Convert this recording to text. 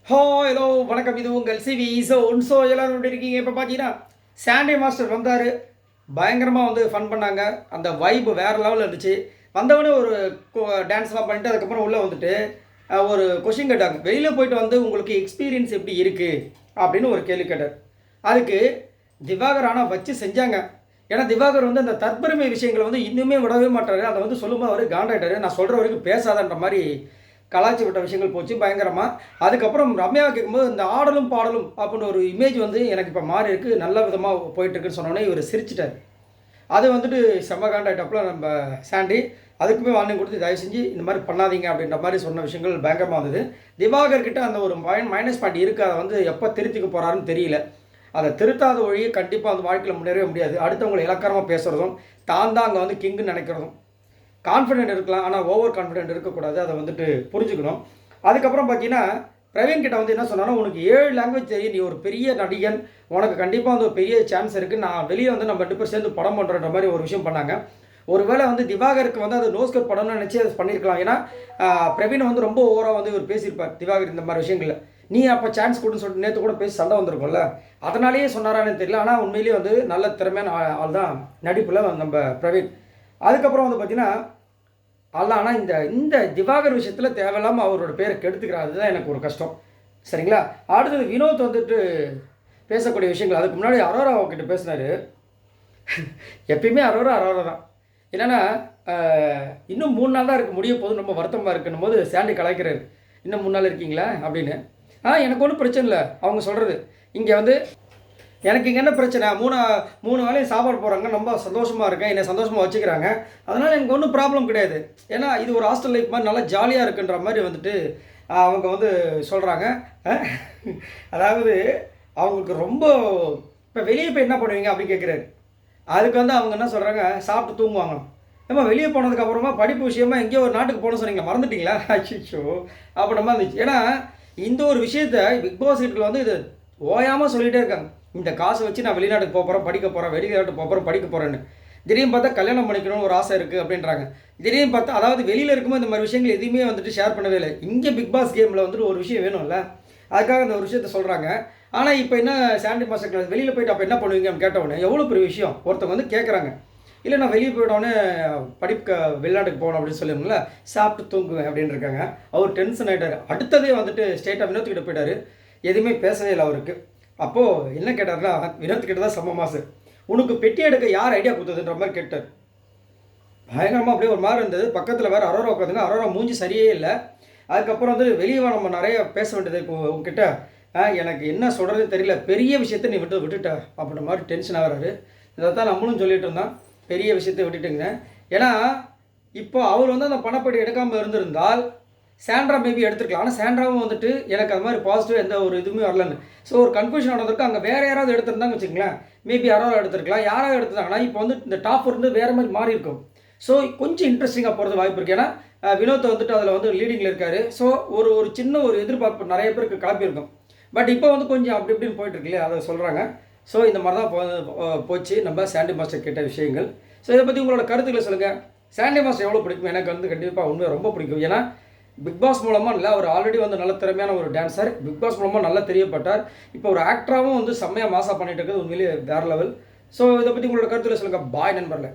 Hello வணக்கம். இது உங்கள் சிவி எல்லோரும் எப்படி இருக்கீங்க? இப்போ பார்த்தீங்கன்னா சாண்டே மாஸ்டர் வந்தார், பயங்கரமாக வந்து ஃபன் பண்ணாங்க. அந்த வைப்பு வேறு லெவலில் இருந்துச்சு. வந்தவொடனே ஒரு டான்ஸ்லாம் பண்ணிட்டு அதுக்கப்புறம் உள்ளே வந்துட்டு ஒரு கொஷின் கேட்டாங்க. வெளியில் போயிட்டு வந்து உங்களுக்கு எக்ஸ்பீரியன்ஸ் எப்படி இருக்குது அப்படின்னு ஒரு கேள்வி கேட்டார். அதுக்கு திவாகர் ஆனால் வச்சு செஞ்சாங்க. ஏன்னா திவாகர் வந்து அந்த தற்பெருமை விஷயங்களை வந்து இன்னுமே விடவே மாட்டார். அதை வந்து சொல்லும்போது அவர் காண்டாயிட்டார். நான் சொல்கிற வரைக்கும் பேசாதன்ற மாதிரி கலாச்சி விட்ட விஷயங்கள் போச்சு பயங்கரமாக. அதுக்கப்புறம் ரம்யாவை கேட்கும்போது இந்த ஆடலும் பாடலும் அப்படின்னு ஒரு இமேஜ் வந்து எனக்கு இப்போ மாறி இருக்குது, நல்ல விதமாக போயிட்டுருக்குன்னு சொன்னோன்னே இவர் சிரிச்சிட்டார். அது வந்துட்டு செம்ம காண்டாயிட்டப்பில் நம்ம சாண்டி அதுக்குமே வார்னிங் கொடுத்து தயவு செஞ்சு இந்த மாதிரி பண்ணாதீங்க அப்படின்ற மாதிரி சொன்ன விஷயங்கள் பயங்கரமாக இருந்தது. திவாகர் கிட்ட அந்த ஒரு மைனஸ் பாயிண்ட் இருக்குது, அதை வந்து எப்போ திருத்திக்க போகிறாருன்னு தெரியல. அதை திருத்தாத வழியை கண்டிப்பாக அந்த வாழ்க்கையில் முன்னேறவே முடியாது. அடுத்தவங்களை இலக்காரமாக பேசுகிறதும் தான் அங்கே வந்து கிங்குன்னு நினைக்கிறதும். கான்ஃபிடென்ட் இருக்கலாம், ஆனால் ஓவர் கான்ஃபிடென்ட் இருக்கக்கூடாது. அதை வந்துட்டு புரிஞ்சுக்கணும். அதுக்கப்புறம் பார்த்தீங்கன்னா பிரவீன் கிட்ட வந்து என்ன சொன்னாலும், உனக்கு 7 லாங்குவேஜ் தெரியும், நீ ஒரு பெரிய நடிகன், உனக்கு கண்டிப்பாக வந்து ஒரு பெரிய சான்ஸ் இருக்குது, நான் வெளியே வந்து நம்ம 2 பேர் சேர்ந்து படம் பண்ணுறன்ற மாதிரி ஒரு விஷயம் பண்ணாங்க. ஒருவேளை வந்து திவாகருக்கு வந்து அது நோஸ்கர் படம்னு நினச்சி அதை பண்ணியிருக்கலாம். ஏன்னா பிரவீனை வந்து ரொம்ப ஓவராக வந்து இவர் பேசியிருப்பார் திவாகர் இந்த மாதிரி விஷயங்களில். நீ அப்போ சான்ஸ் கொடுன்னு சொல்லிட்டு நேற்று கூட பேசி சண்டை வந்திருக்கும்ல, அதனாலேயே சொன்னாரான்னு தெரியல. ஆனால் உண்மையிலேயே வந்து நல்ல திறமையான ஆள் தான் நடிப்பில் நம்ம பிரவீன். அதுக்கப்புறம் வந்து பார்த்திங்கன்னா ஆனால் இந்த இந்த திவாகர் விஷயத்தில் தேவையில்லாமல் அவரோட பேரை கெடுத்துக்கிறாரு. அதுதான் எனக்கு ஒரு கஷ்டம். சரிங்களா? அடுத்தது வினோத் வந்துட்டு பேசக்கூடிய விஷயங்கள். அதுக்கு முன்னாடி அரோரா கிட்ட பேசினார். எப்பயுமே அரோரா தான். என்னென்னா இன்னும் 3 நாள் தான் இருக்குது, முடிய போது ரொம்ப வருத்தமாக இருக்குன்னும் போது சாண்டி கலாய்க்கிறாரு. இன்னும் 3 நாள் இருக்கீங்களா அப்படின்னு. எனக்கு ஒன்றும் பிரச்சனை இல்லை. அவங்க சொல்கிறது இங்கே வந்து எனக்கு இங்கே என்ன பிரச்சனை, 3 வேளையும் சாப்பாடு போகிறாங்க, ரொம்ப சந்தோஷமாக இருக்கேன், என்னை சந்தோஷமாக வச்சுக்கிறாங்க, அதனால் எனக்கு ஒன்றும் ப்ராப்ளம் கிடையாது. ஏன்னா இது ஒரு ஹாஸ்டல் லைஃப் மாதிரி நல்லா ஜாலியாக இருக்குன்ற மாதிரி வந்துட்டு அவங்க வந்து சொல்கிறாங்க. அதாவது அவங்களுக்கு ரொம்ப இப்போ வெளியே போய் என்ன பண்ணுவீங்க அப்படின்னு கேட்குறாரு. அதுக்கு வந்து அவங்க என்ன சொல்கிறாங்க, சாப்பிட்டு தூங்குவாங்க. ஏமா வெளியே போனதுக்கப்புறமா படிப்பு விஷயமா எங்கேயோ ஒரு நாட்டுக்கு போகணும்னு சொன்னீங்களா, மறந்துட்டிங்களா? அச்சிச்சோ அப்போ நம்ம இருந்துச்சு. ஏன்னா இந்த ஒரு விஷயத்தை பிக் பாஸ் வீட்டில் வந்து இது ஓயாமல் சொல்லிகிட்டே இருக்காங்க. இந்த காசை வச்சு நான் வெளிநாட்டுக்கு போகிறேன், படிக்க போகிறேன், வெளிநாட்டுக்கு போகிறேன், படிக்க போகிறேன்னு. திடீர்னு பார்த்தா கல்யாணம் பண்ணிக்கணும்னு ஒரு ஆசை இருக்குது அப்படின்றாங்க. திடீர்னு பார்த்தா அதாவது வெளியில் இருக்கும்போது இந்த மாதிரி விஷயங்கள் எதுவுமே வந்துட்டு ஷேர் பண்ணவே இல்லை. இங்கே பிக் பாஸ் கேமில் வந்துட்டு ஒரு விஷயம் வேணும்ல, அதுக்காக அந்த ஒரு விஷயத்த சொல்கிறாங்க. ஆனால் இப்போ என்ன சாண்டி மாஸ்டர் கிளாஸ் வெளியில் போய்ட்டு அப்போ என்ன பண்ணுவீங்கன்னு கேட்டவுடனே எவ்வளோ பெரிய விஷயம் ஒருத்தவங்க வந்து கேட்குறாங்க. இல்லை நான் வெளியே போய்ட்டோன்னே படிக்க வெளிநாட்டுக்கு போகணும் அப்படின்னு சொல்லியிருந்தோம்ல, சாப்பிட்டு தூங்குவேன் அப்படின்னு இருக்காங்க. அவர் டென்ஷன் ஆகிட்டார். அடுத்ததே வந்துட்டு ஸ்டேட்டாக வினோத்துக்கிட்ட போயிட்டார். எதுவுமே பேசவே இல்லை அவருக்கு. அப்போது என்ன கேட்டார்னா, வினோத்துக்கிட்ட தான் செம்ம மாசு, உனக்கு பெட்டி எடுக்க யார் ஐடியா கொடுத்ததுன்ற மாதிரி கேட்டார். பயங்கரமாக அப்படியே ஒரு மாதிரி இருந்தது. பக்கத்தில் வேறு அரோரா உட்காந்துங்க. அரோரா மூஞ்சி சரியே இல்லை. அதுக்கப்புறம் வந்து வெளியே நம்ம நிறைய பேச வேண்டியது இப்போ உங்ககிட்ட. எனக்கு என்ன சொல்கிறதுன்னு தெரியல, பெரிய விஷயத்தை நீ விட்டுட்ட அப்படின்ற மாதிரி டென்ஷன் ஆகிறாரு. இதை தான் நம்மளும் சொல்லிட்டு இருந்தோம், பெரிய விஷயத்தை விட்டுட்டுங்க. ஏன்னா இப்போ அவர் வந்து அந்த பணப்படி எடுக்காமல் இருந்திருந்தால் சாண்ட்ரா மேபி எடுத்துருக்கலாம். ஆனால் சாண்ட்ராவும் வந்துட்டு எனக்கு அது மாதிரி பாசிட்டிவ் எந்த ஒரு இதுவுமே வரலன்னு. ஸோ ஒரு கன்ஃபியூஷன் ஆனதுக்கு அங்கே வேறு யாராவது எடுத்திருந்தாங்க வச்சுங்களேன், மேபி யாராவது எடுத்துருக்கலாம். யாராவது எடுத்துருந்தாங்கன்னா இப்போ வந்து இந்த டாப் இருந்து வேறு மாதிரி மாறி இருக்கும். ஸோ கொஞ்சம் இன்ட்ரெஸ்டிங்காக போகிறது வாய்ப்பு இருக்குது. ஏன்னா வினோத்தை வந்துட்டு அதில் வந்து லீடிங்கில் இருக்கார். ஸோ ஒரு ஒரு சின்ன ஒரு எதிர்பார்ப்பு நிறைய பேருக்கு கிளப்பியிருக்கும். பட் இப்போ வந்து கொஞ்சம் அப்படி இப்படின்னு போயிட்டுருக்கு இல்லையா, அதை சொல்கிறாங்க. ஸோ இந்த மாதிரி தான் போச்சு நம்ம சாண்டி மாஸ்டர் கேட்ட விஷயங்கள். ஸோ இதை பற்றி உங்களோட கருத்துக்களை சொல்லுங்கள். சாண்டி மாஸ்டர் எவ்வளோ பிடிக்கும்? எனக்கு வந்து கண்டிப்பாக உண்மையாக ரொம்ப பிடிக்கும். ஏன்னா பிக் பாஸ் மூலமாக இல்லை, அவர் ஆல்ரெடி வந்து நல்ல திறமையான ஒரு டான்ஸர், பிக் பாஸ் மூலமாக நல்லா தெரியப்பட்டார். இப்போ ஒரு ஆக்டராகவும் வந்து செம்மையாக மாசாக பண்ணிட்டு இருக்குது, உண்மையிலேயே வேறு லெவல். ஸோ இதை பற்றி உங்களோட கருத்துக்களை சொல்லுங்கள். பாய் நண்பர்களே.